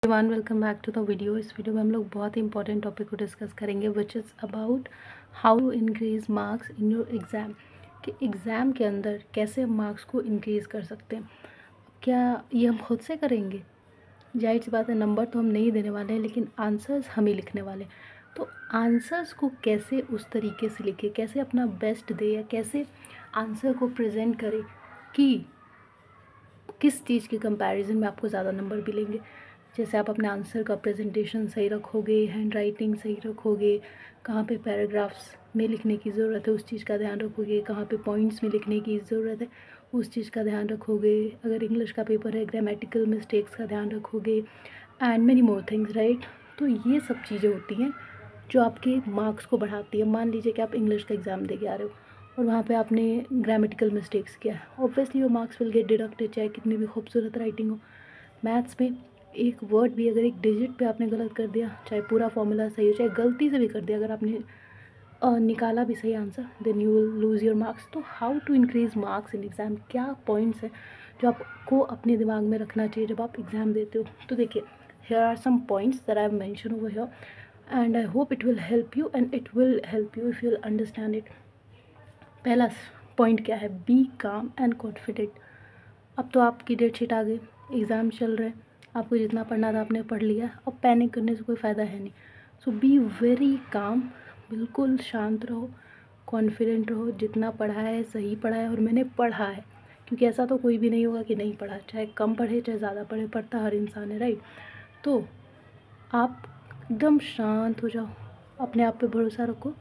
Everyone, welcome back to the video. इस video में हम लोग बहुत ही इंपॉर्टेंट टॉपिक को डिस्कस करेंगे which is about how to increase marks in your exam. कि एग्ज़ाम के अंदर कैसे हम मार्क्स को इंक्रीज़ कर सकते हैं। क्या ये हम खुद से करेंगे? जाहिर सी बात है, नंबर तो हम नहीं देने वाले हैं, लेकिन आंसर्स हम ही लिखने वाले हैं। तो आंसर्स को कैसे उस तरीके से लिखे, कैसे अपना बेस्ट दे या कैसे आंसर को प्रेजेंट करे कि किस चीज़ के कंपैरिजन में आपको ज़्यादा नंबर मिलेंगे। जैसे आप अपने आंसर का प्रेजेंटेशन सही रखोगे, हैंड राइटिंग सही रखोगे, कहाँ पे पैराग्राफ्स में लिखने की ज़रूरत है उस चीज़ का ध्यान रखोगे, कहाँ पे पॉइंट्स में लिखने की ज़रूरत है उस चीज़ का ध्यान रखोगे, अगर इंग्लिश का पेपर है ग्रामेटिकल मिस्टेक्स का ध्यान रखोगे and many more things, right. तो ये सब चीज़ें होती हैं जो आपके मार्क्स को बढ़ाती है। मान लीजिए कि आप इंग्लिश का एग्ज़ाम दे के आ रहे हो और वहाँ पे आपने ग्रामेटिकल मिस्टेक्स किया है, ऑब्वियसली वो मार्क्स विल गेट डिडक्टेड, चाहे कितनी भी खूबसूरत राइटिंग हो। मैथ्स में एक वर्ड भी अगर एक डिजिट पे आपने गलत कर दिया, चाहे पूरा फॉर्मूला सही हो, चाहे गलती से भी कर दिया, अगर आपने निकाला भी सही answer, then you will lose your marks. तो how to increase marks in exam, क्या पॉइंट्स हैं जो आपको अपने दिमाग में रखना चाहिए जब आप एग्ज़ाम देते हो। तो देखिए, here are some points that I have mention over here and I hope it will help you and it will help you if you will understand it. पहला पॉइंट क्या है? बी काम एंड कॉन्फिडेंट। अब तो आपकी date sheet आ गई, exam चल रहे हैं, आपको जितना पढ़ना था आपने पढ़ लिया, अब पैनिक करने से कोई फ़ायदा है नहीं। सो बी वेरी काम, बिल्कुल शांत रहो, कॉन्फिडेंट रहो, जितना पढ़ा है सही पढ़ा है और मैंने पढ़ा है। क्योंकि ऐसा तो कोई भी नहीं होगा कि नहीं पढ़ा, चाहे कम पढ़े चाहे ज़्यादा पढ़े, पढ़ता हर इंसान है, राइट। तो आप एकदम शांत हो जाओ, अपने आप पे भरोसा रखो,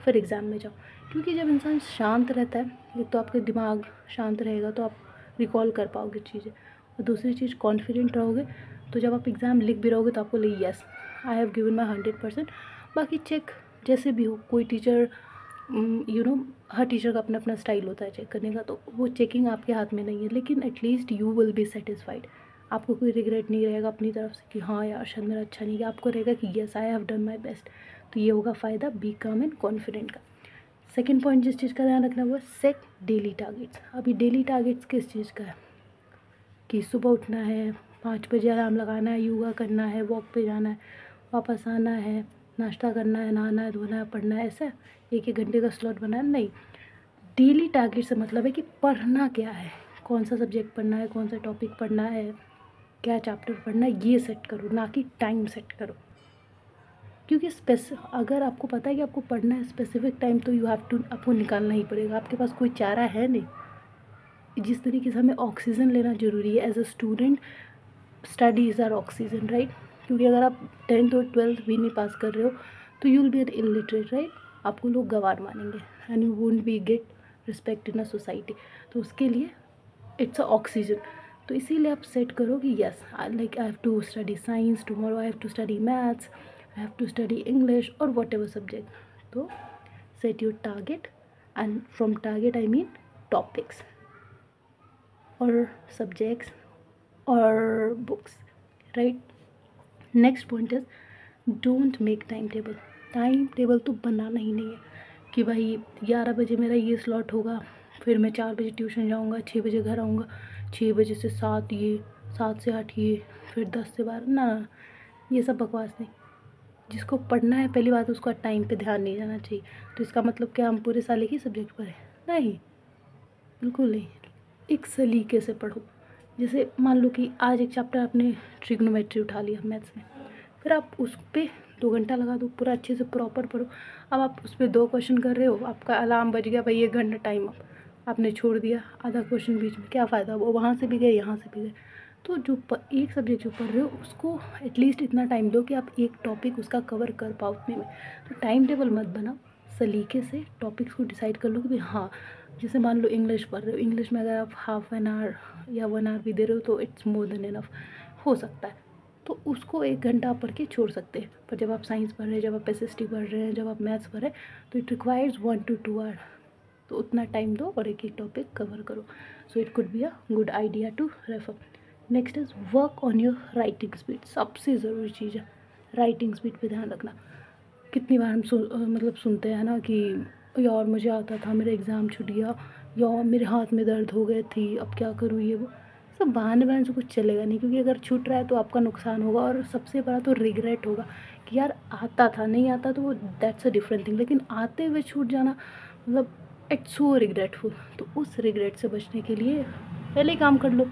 फिर एग्ज़ाम में जाओ। क्योंकि जब इंसान शांत रहता है, एक तो आपका दिमाग शांत रहेगा तो आप रिकॉल कर पाओगे चीज़ें, और दूसरी चीज़ कॉन्फिडेंट रहोगे तो जब आप एग्ज़ाम लिख भी रहोगे तो आपको लगे yes I have given my 100%। बाकी चेक जैसे भी हो, कोई टीचर हर टीचर का अपना अपना स्टाइल होता है चेक करने का, तो वो चेकिंग आपके हाथ में नहीं है, लेकिन at least you will be satisfied. आपको कोई रिग्रेट नहीं रहेगा अपनी तरफ से कि हाँ यार शायद मेरा अच्छा नहीं गया, आपको रहेगा कि yes I have done my best. तो ये होगा फ़ायदा बी काम एंड कॉन्फिडेंट का। सेकेंड पॉइंट जिस चीज़ का ध्यान रखना वो सेट डेली टारगेट्स। अभी डेली टारगेट्स किस चीज़ का है कि सुबह उठना है, 5 बजे अलार्म लगाना है, योगा करना है, वॉक पे जाना है, वापस आना है, नाश्ता करना है, नहाना है, धोना है, पढ़ना है, ऐसा 1-1 घंटे का स्लॉट बनाना नहीं। डेली टारगेट से मतलब है कि पढ़ना क्या है, कौन सा सब्जेक्ट पढ़ना है, कौन सा टॉपिक पढ़ना है, क्या चैप्टर पढ़ना है, ये सेट करो, ना कि टाइम सेट करो। क्योंकि अगर आपको पता है कि आपको पढ़ना है स्पेसिफिक टाइम, तो यू हैव टू, आपको निकालना ही पड़ेगा, आपके पास कोई चारा है नहीं। जिस तरीके से हमें ऑक्सीजन लेना ज़रूरी है as a student, studies are oxygen, right. क्योंकि अगर आप 10th और 12th भी नहीं पास कर रहे हो तो you will be an illiterate, right. आपको लोग गंवार मानेंगे and you won't be get respect in a society. तो उसके लिए इट्स अ ऑक्सीजन। तो इसीलिए आप सेट करो कि yes like I have to study science tomorrow, I have to study maths, I have to study English और whatever subject. तो set your target and from target I mean topics और subjects और books, right. Next point is don't make timetable. Timetable तो बनाना ही नहीं है कि भाई 11 बजे मेरा ये स्लॉट होगा, फिर मैं 4 बजे ट्यूशन जाऊँगा, 6 बजे घर आऊँगा, 6 बजे से 7 ये, 7 से 8 ये, फिर 10 से 12, ना, ये सब बकवास नहीं। जिसको पढ़ना है पहली बात उसका टाइम पे ध्यान नहीं जाना चाहिए। तो इसका मतलब क्या हम पूरे साल एक ही सब्जेक्ट पढ़ें? नहीं, बिल्कुल नहीं। एक सलीके से पढ़ो। जैसे मान लो कि आज एक चैप्टर आपने ट्रिग्नोमेट्री उठा लिया मैथ्स में, फिर आप उस पर 2 घंटा लगा दो, पूरा अच्छे से प्रॉपर पढ़ो। अब आप उस पर 2 क्वेश्चन कर रहे हो, आपका अलार्म बज गया भाई 1 घंटा टाइम अप, आपने छोड़ दिया आधा क्वेश्चन बीच में, क्या फ़ायदा? वो वहाँ से भी गए यहाँ से भी गए। तो जो एक सब्जेक्ट जो पढ़ रहे हो उसको एटलीस्ट इतना टाइम दो कि आप एक टॉपिक उसका कवर कर पाओ उतने में। तो टाइम टेबल मत बनाओ, सलीके से टॉपिक्स को डिसाइड कर लो कि भाई हाँ, जैसे मान लो इंग्लिश पढ़ रहे हो, इंग्लिश में अगर आप हाफ एन आवर या 1 आवर भी दे रहे हो तो इट्स मोर देन इनफ, हो सकता है। तो उसको 1 घंटा पढ़ के छोड़ सकते हैं। पर जब आप साइंस पढ़ रहे हैं, जब आप एसएसटी पढ़ रहे हैं, जब आप मैथ्स पढ़ रहे हैं, तो इट रिक्वायर्स 1 to 2 आवर। तो उतना टाइम दो और एक एक टॉपिक कवर करो। So it could be a good idea to refer. Next is work on your writing speed. सबसे ज़रूरी चीज़ है राइटिंग स्पीड पे ध्यान रखना। कितनी बार हम मतलब सुनते हैं ना कि यार मुझे आता था, मेरा एग्ज़ाम छूट गया, या मेरे हाथ में दर्द हो गई थी, अब क्या करूँ, ये वो। तो बहाने बहाने से कुछ चलेगा नहीं, क्योंकि अगर छूट रहा है तो आपका नुकसान होगा और सबसे बड़ा तो रिग्रेट होगा कि यार आता था, नहीं आता तो वो दैट्स अ डिफरेंट थिंग, लेकिन आते हुए छूट जाना मतलब इट्स सो रिग्रेटफुल। तो उस रिग्रेट से बचने के लिए पहले ही काम कर लो,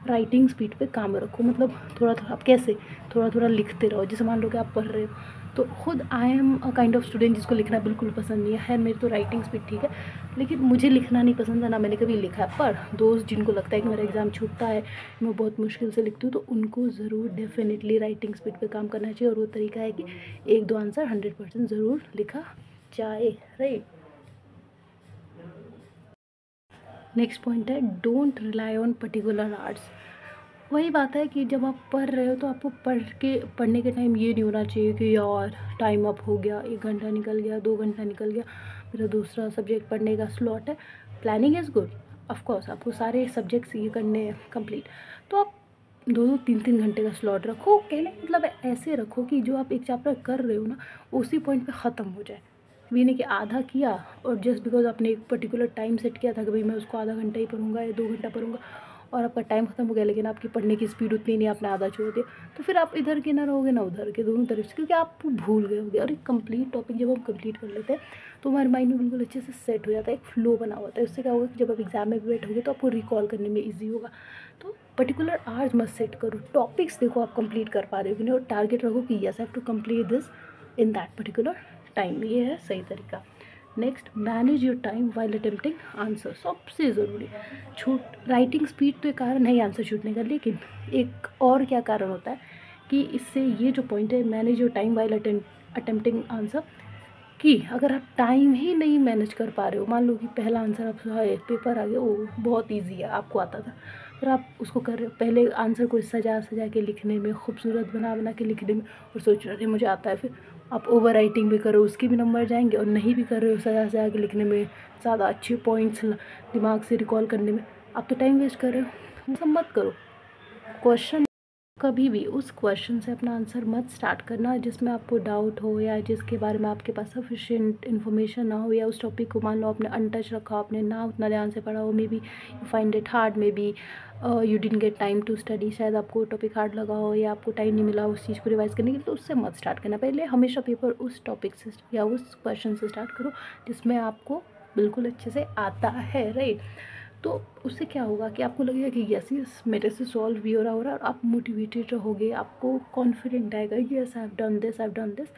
राइटिंग स्पीड पे काम रखो। मतलब थोड़ा थोड़ा, आप कैसे थोड़ा थोड़ा लिखते रहो। जैसे मान लो कि आप पढ़ रहे हो, तो खुद I am a kind of student जिसको लिखना बिल्कुल पसंद नहीं है। मेरी तो राइटिंग स्पीड ठीक है, लेकिन मुझे लिखना नहीं पसंद है, ना मैंने कभी लिखा है। पर दोस्त जिनको लगता है कि मेरा एग्ज़ाम छूटता है, मैं बहुत मुश्किल से लिखती हूँ, तो उनको ज़रूर डेफिनेटली राइटिंग स्पीड पे काम करना चाहिए। और वो तरीका है कि 1-2 आंसर 100% ज़रूर लिखा जाए, राइट। नेक्स्ट पॉइंट है don't rely on particular arts. वही बात है कि जब आप पढ़ रहे हो तो आपको पढ़ने के टाइम ये नहीं होना चाहिए कि यार टाइम अप हो गया, 1 घंटा निकल गया, 2 घंटा निकल गया, मेरा दूसरा सब्जेक्ट पढ़ने का स्लॉट है। Planning is good, of course आपको सारे सब्जेक्ट्स ये करने हैं कंप्लीट, तो आप 2-2 3-3 घंटे का स्लॉट रखो। कहने का मतलब ऐसे रखो कि जो आप एक चैप्टर कर रहे हो ना, उसी पॉइंट पे ख़त्म हो जाए। ये नहीं कि आधा किया और जस्ट बिकॉज आपने एक पर्टिकुलर टाइम सेट किया था कि भाई मैं उसको आधा घंटा ही पढ़ूंगा या 2 घंटा पढ़ूंगा, और आपका टाइम ख़त्म हो गया, लेकिन आपकी पढ़ने की स्पीड उतनी नहीं, आपने आधा छोड़ दिया, तो फिर आप इधर के ना रहोगे ना उधर के, दोनों तरफ से, क्योंकि आप भूल गए होगे। और एक कंप्लीट टॉपिक जब हम कंप्लीट कर लेते हैं तो हमारे माइंड में बिल्कुल अच्छे से सेट हो जाता है, एक फ्लो बना होता है। उससे क्या होगा कि जब आप एग्जाम में बैठोगे तो आपको रिकॉल करने में ईजी होगा। तो पर्टिकुलर आवर्स मत सेट करो, टॉपिक्स देखो आप कंप्लीट कर पा रहे हो कि नहीं, और टारगेट रखो कि yes I have to complete this in that particular time. ये है सही तरीका। Next, manage your time while attempting answer. सबसे ज़रूरी छूट राइटिंग स्पीड तो एक कारण है ही आंसर छूटने का, लेकिन एक और क्या कारण होता है कि इससे ये जो पॉइंट है manage your time while attempting answer, कि अगर आप टाइम ही नहीं मैनेज कर पा रहे हो, मान लो कि पहला आंसर आप पेपर आ गया, वो बहुत इजी है, आपको आता था, पर आप उसको कर रहे हो, पहले आंसर को सजा सजा के लिखने में, खूबसूरत बना बना के लिखने में, और सोच रहे थे मुझे आता है, फिर आप ओवर राइटिंग भी करो उसके भी नंबर जाएंगे, और नहीं भी कर रहे हो सजा सजा के लिखने में, ज़्यादा अच्छे पॉइंट्स दिमाग से रिकॉल करने में, आप तो टाइम वेस्ट कर रहे हो। वो सब मत करो। क्वेश्चन कभी भी उस क्वेश्चन से अपना आंसर मत स्टार्ट करना जिसमें आपको डाउट हो, या जिसके बारे में आपके पास सफिशिएंट इन्फॉर्मेशन ना हो, या उस टॉपिक को मान लो आपने अनटच रखा, आपने ना उतना ध्यान से पढ़ा हो, maybe you find it hard, maybe you didn't get time to study, शायद आपको टॉपिक हार्ड लगा हो या आपको टाइम नहीं मिला उस चीज़ को रिवाइज करने के लिए, तो उससे मत स्टार्ट करना। पहले हमेशा पेपर उस टॉपिक से या उस क्वेश्चन से स्टार्ट करो जिसमें आपको बिल्कुल अच्छे से आता है, राइट। तो उससे क्या होगा कि आपको लगेगा कि यस यस मेरे से सॉल्व भी हो रहा और आप मोटिवेटेड रहोगे, आपको कॉन्फिडेंट आएगा कि yes I have done this, I have done this.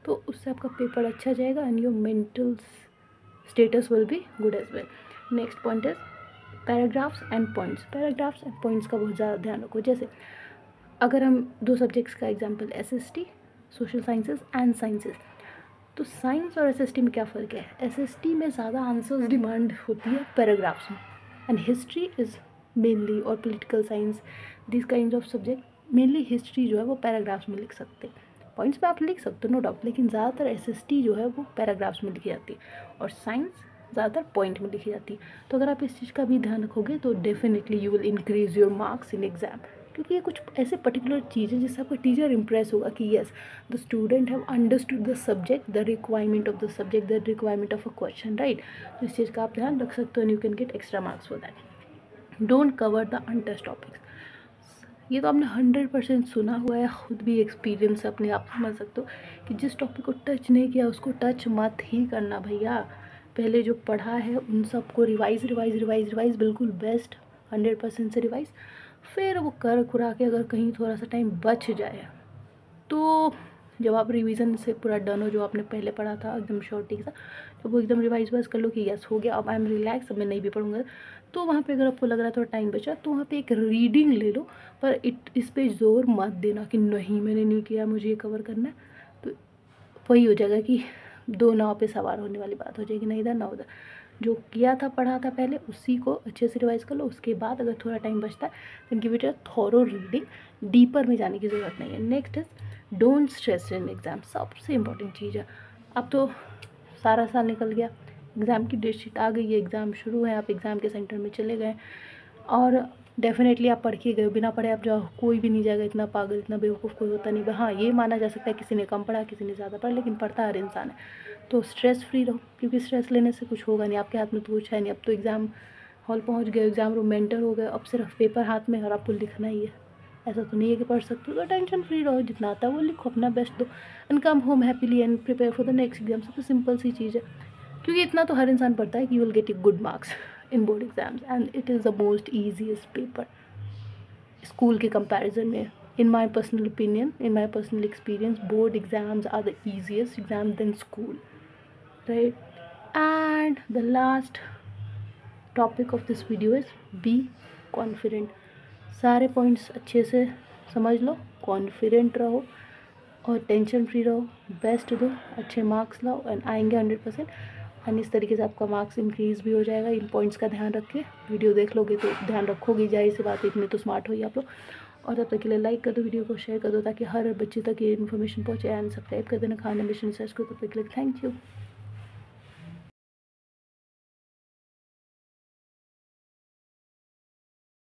तो उससे आपका पेपर अच्छा जाएगा and your mental status will be good as well. Next point is paragraphs and points. Paragraphs and points का बहुत ज़्यादा ध्यान रखो। जैसे अगर हम 2 सब्जेक्ट्स का example SST social sciences and sciences, तो साइंस और SST में क्या फ़र्क है? SST में ज़्यादा आंसर्स डिमांड होती है पैराग्राफ्स में, एंड हिस्ट्री इज़ मेनली, और political science, this kind of subject mainly history जो है वो पैराग्राफ्स में लिख सकते हैं। पॉइंट्स में आप लिख सकते हो नो डाउट, लेकिन ज़्यादातर SST जो है वो पैराग्राफ्स में लिखी जाती है और साइंस ज़्यादातर पॉइंट में लिखी जाती है। तो अगर आप इस चीज़ का भी ध्यान रखोगे तो definitely you will increase your marks in exam, क्योंकि ये कुछ ऐसे पर्टिकुलर चीज़ें जिससे आपका टीचर इंप्रेस होगा कि yes the student have understood the subject, the requirement of the subject, the requirement of a question, right. तो इस चीज़ का आप ध्यान रख सकते हो and you can get extra marks for that. Don't cover the untouched topics. ये तो आपने 100% सुना हुआ है, खुद भी एक्सपीरियंस अपने आप समझ सकते हो कि जिस टॉपिक को टच नहीं किया उसको टच मत ही करना भैया। पहले जो पढ़ा है उन सबको रिवाइज रिवाइज रिवाइज रिवाइज बिल्कुल बेस्ट 100% से रिवाइज, फिर वो कर खुरा के अगर कहीं थोड़ा सा टाइम बच जाए तो जब आप रिवीजन से पूरा डन हो, जो आपने पहले पढ़ा था एकदम शॉर्टी के साथ, तो वो एकदम रिवाइज वाइज कर लो कि यस हो गया, अब आई एम रिलैक्स, अब मैं नहीं भी पढ़ूंगा, तो वहाँ पे अगर आपको लग रहा है थोड़ा टाइम बचा तो वहाँ पे एक रीडिंग ले लो, पर इस पे जोर मत देना कि नहीं मैंने नहीं किया, मुझे ये कवर करना है। तो वही हो जाएगा कि 2 नाव पे सवार होने वाली बात हो जाएगी, ना इधर ना उधर। जो किया था पढ़ा था पहले उसी को अच्छे से रिवाइज कर लो, उसके बाद अगर थोड़ा टाइम बचता है तो give it a thorough reading, deeper में जाने की ज़रूरत नहीं है। Next is don't stress in exam. सबसे इंपॉर्टेंट चीज़ है, अब तो सारा साल निकल गया, एग्ज़ाम की डेट शीट आ गई है, एग्ज़ाम शुरू है, आप एग्ज़ाम के सेंटर में चले गए और डेफिनेटली आप पढ़ के गए, बिना पढ़े आप जाओ, कोई भी नहीं जाएगा, इतना पागल इतना बेवकूफ़ कोई होता नहीं। हाँ ये माना जा सकता है किसी ने कम पढ़ा किसी ने ज़्यादा पढ़ा, लेकिन पढ़ता हर इंसान है। तो स्ट्रेस फ्री रहो, क्योंकि स्ट्रेस लेने से कुछ होगा नहीं, आपके हाथ में तो कुछ है नहीं, अब तो एग्ज़ाम हॉल पहुंच गए, एग्ज़ाम रूम में एंटर हो गए, अब सिर्फ पेपर हाथ में और आपको लिखना ही है। ऐसा तो नहीं है कि पढ़ सकते हो, तो टेंशन फ्री रहो, जितना आता है वो लिखो, अपना बेस्ट दो and come home happily and prepare for the next exam. सबसे सिंपल सी चीज़ है, क्योंकि इतना तो हर इंसान पढ़ता है कि you will get good marks in board exams and it is the most easiest paper school के कंपैरिजन में। In my personal opinion, in my personal experience, board exams are the easiest exam than school, right? And the last topic of this video is be confident. सारे points अच्छे से समझ लो, confident रहो और tension free रहो, best दो, अच्छे marks लाओ एंड आएंगे 100%। एंड इस तरीके से आपका मार्क्स इंक्रीज़ भी हो जाएगा। इन पॉइंट्स का ध्यान रख के वीडियो देख लोगे तो ध्यान रखोगे, जाहिर सी बात है, इतने तो स्मार्ट हो ही आप लोग। और तब तक के लिए लाइक कर दो, वीडियो को शेयर कर दो ताकि हर बच्चे तक ये इन्फॉर्मेशन पहुँचे एंड सब्सक्राइब कर देना खान एम्बिशन सर्च को। तब तक के लिए थैंक यू।